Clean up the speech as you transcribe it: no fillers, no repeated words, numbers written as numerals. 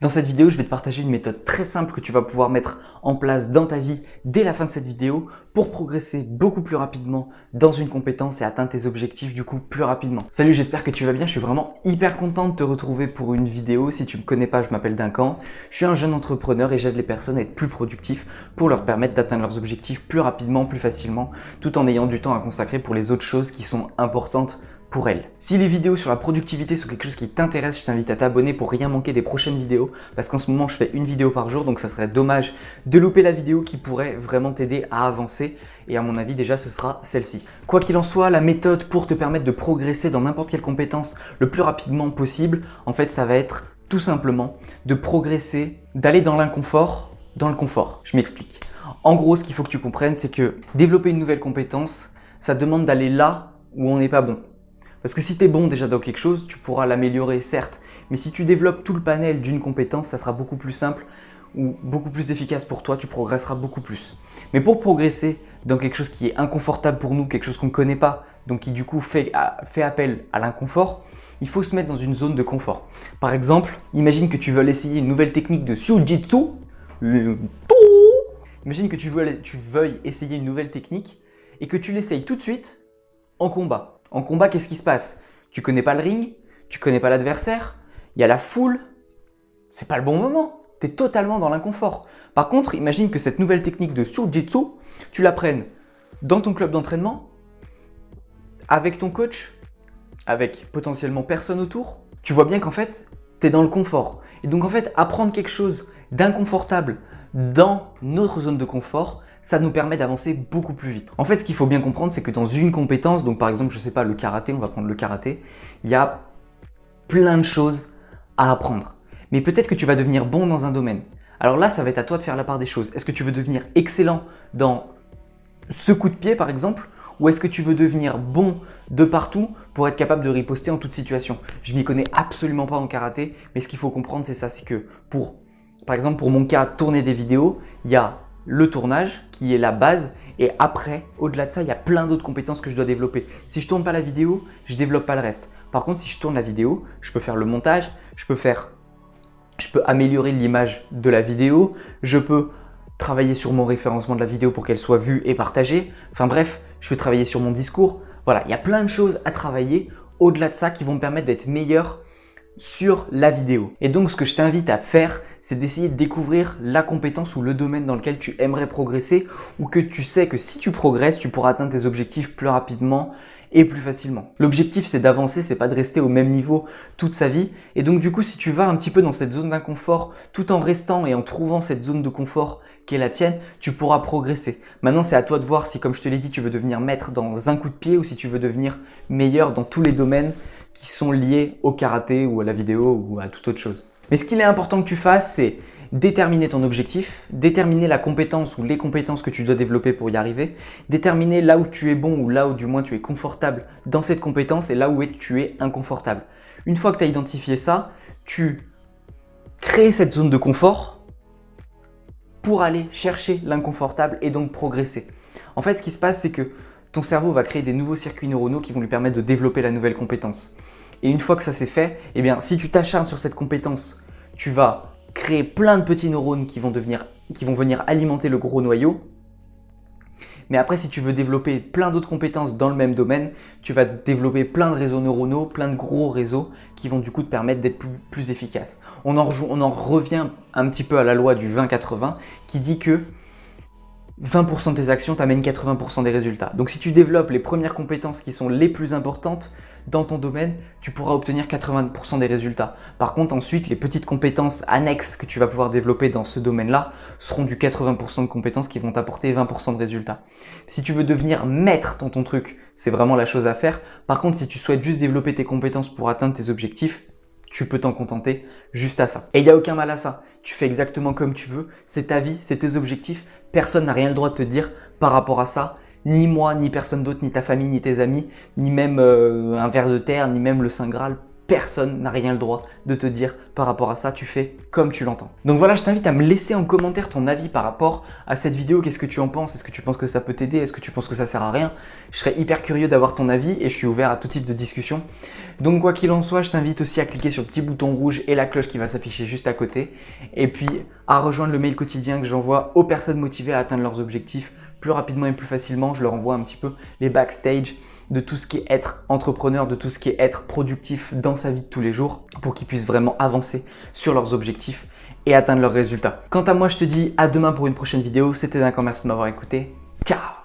Dans cette vidéo, je vais te partager une méthode très simple que tu vas pouvoir mettre en place dans ta vie dès la fin de cette vidéo pour progresser beaucoup plus rapidement dans une compétence et atteindre tes objectifs du coup plus rapidement. Salut, j'espère que tu vas bien. Je suis vraiment hyper content de te retrouver pour une vidéo. Si tu me connais pas, je m'appelle Duncan. Je suis un jeune entrepreneur et j'aide les personnes à être plus productifs pour leur permettre d'atteindre leurs objectifs plus rapidement, plus facilement, tout en ayant du temps à consacrer pour les autres choses qui sont importantes pour elle. Si les vidéos sur la productivité sont quelque chose qui t'intéresse, je t'invite à t'abonner pour rien manquer des prochaines vidéos parce qu'en ce moment je fais une vidéo par jour, donc ça serait dommage de louper la vidéo qui pourrait vraiment t'aider à avancer et à mon avis déjà ce sera celle-ci. Quoi qu'il en soit, la méthode pour te permettre de progresser dans n'importe quelle compétence le plus rapidement possible, en fait ça va être tout simplement de progresser, d'aller dans l'inconfort, dans le confort. Je m'explique. En gros, ce qu'il faut que tu comprennes, c'est que développer une nouvelle compétence, ça demande d'aller là où on n'est pas bon. Parce que si tu es bon déjà dans quelque chose, tu pourras l'améliorer certes, mais si tu développes tout le panel d'une compétence, ça sera beaucoup plus simple ou beaucoup plus efficace pour toi, tu progresseras beaucoup plus. Mais pour progresser dans quelque chose qui est inconfortable pour nous, quelque chose qu'on ne connaît pas, donc qui du coup fait appel à l'inconfort, il faut se mettre dans une zone de confort. Par exemple, imagine que tu veux essayer une nouvelle technique de Jiu-Jitsu. Imagine que tu veuilles essayer une nouvelle technique et que tu l'essayes tout de suite en combat. En combat, qu'est-ce qui se passe? Tu connais pas le ring, tu connais pas l'adversaire, il y a la foule, c'est pas le bon moment, tu es totalement dans l'inconfort. Par contre, imagine que cette nouvelle technique de Jiu-Jitsu, tu la prennes dans ton club d'entraînement, avec ton coach, avec potentiellement personne autour. Tu vois bien qu'en fait, tu es dans le confort. Et donc en fait, apprendre quelque chose d'inconfortable dans notre zone de confort, ça nous permet d'avancer beaucoup plus vite. En fait, ce qu'il faut bien comprendre, c'est que dans une compétence, donc par exemple, je sais pas, le karaté, on va prendre le karaté, il y a plein de choses à apprendre. Mais peut-être que tu vas devenir bon dans un domaine. Alors là, ça va être à toi de faire la part des choses. Est-ce que tu veux devenir excellent dans ce coup de pied, par exemple, ou est-ce que tu veux devenir bon de partout pour être capable de riposter en toute situation? Je m'y connais absolument pas en karaté, mais ce qu'il faut comprendre, c'est ça, c'est que par exemple, pour mon cas, tourner des vidéos, il y a le tournage qui est la base et après, au-delà de ça, il y a plein d'autres compétences que je dois développer. Si je tourne pas la vidéo, je développe pas le reste. Par contre, si je tourne la vidéo, je peux faire le montage, je peux améliorer l'image de la vidéo, je peux travailler sur mon référencement de la vidéo pour qu'elle soit vue et partagée. Enfin bref, je peux travailler sur mon discours. Voilà, il y a plein de choses à travailler au-delà de ça qui vont me permettre d'être meilleur sur la vidéo. Et donc, ce que je t'invite à faire, c'est d'essayer de découvrir la compétence ou le domaine dans lequel tu aimerais progresser ou que tu sais que si tu progresses, tu pourras atteindre tes objectifs plus rapidement et plus facilement. L'objectif, c'est d'avancer, c'est pas de rester au même niveau toute sa vie. Et donc, du coup, si tu vas un petit peu dans cette zone d'inconfort, tout en restant et en trouvant cette zone de confort qui est la tienne, tu pourras progresser. Maintenant, c'est à toi de voir si, comme je te l'ai dit, tu veux devenir maître dans un coup de pied ou si tu veux devenir meilleur dans tous les domaines qui sont liés au karaté ou à la vidéo ou à toute autre chose. Mais ce qu'il est important que tu fasses, c'est déterminer ton objectif, déterminer la compétence ou les compétences que tu dois développer pour y arriver, déterminer là où tu es bon ou là où du moins tu es confortable dans cette compétence et là où tu es inconfortable. Une fois que tu as identifié ça, tu crées cette zone de confort pour aller chercher l'inconfortable et donc progresser. En fait, ce qui se passe, c'est que ton cerveau va créer des nouveaux circuits neuronaux qui vont lui permettre de développer la nouvelle compétence. Et une fois que ça c'est fait, eh bien, si tu t'acharnes sur cette compétence, tu vas créer plein de petits neurones qui vont venir alimenter le gros noyau. Mais après, si tu veux développer plein d'autres compétences dans le même domaine, tu vas développer plein de réseaux neuronaux, plein de gros réseaux qui vont du coup te permettre d'être plus efficace. On en revient un petit peu à la loi du 20-80 qui dit que 20% de tes actions t'amènent 80% des résultats. Donc si tu développes les premières compétences qui sont les plus importantes dans ton domaine, tu pourras obtenir 80% des résultats. Par contre, ensuite, les petites compétences annexes que tu vas pouvoir développer dans ce domaine-là seront du 80% de compétences qui vont t'apporter 20% de résultats. Si tu veux devenir maître dans ton truc, c'est vraiment la chose à faire. Par contre, si tu souhaites juste développer tes compétences pour atteindre tes objectifs, tu peux t'en contenter juste à ça. Et il n'y a aucun mal à ça. Tu fais exactement comme tu veux, c'est ta vie, c'est tes objectifs. Personne n'a rien le droit de te dire par rapport à ça. Ni moi, ni personne d'autre, ni ta famille, ni tes amis, ni même un ver de terre, ni même le Saint Graal. personne n'a rien le droit de te dire par rapport à ça, tu fais comme tu l'entends. Donc voilà, je t'invite à me laisser en commentaire ton avis par rapport à cette vidéo. Qu'est-ce que tu en penses? Est-ce que tu penses que ça peut t'aider? Est-ce que tu penses que ça sert à rien? Je serais hyper curieux d'avoir ton avis et je suis ouvert à tout type de discussion. Donc quoi qu'il en soit, je t'invite aussi à cliquer sur le petit bouton rouge et la cloche qui va s'afficher juste à côté. Et puis à rejoindre le mail quotidien que j'envoie aux personnes motivées à atteindre leurs objectifs plus rapidement et plus facilement. Je leur envoie un petit peu les backstage de tout ce qui est être entrepreneur, de tout ce qui est être productif dans sa vie de tous les jours pour qu'ils puissent vraiment avancer sur leurs objectifs et atteindre leurs résultats. Quant à moi, je te dis à demain pour une prochaine vidéo. C'était Duncan, merci de m'avoir écouté. Ciao!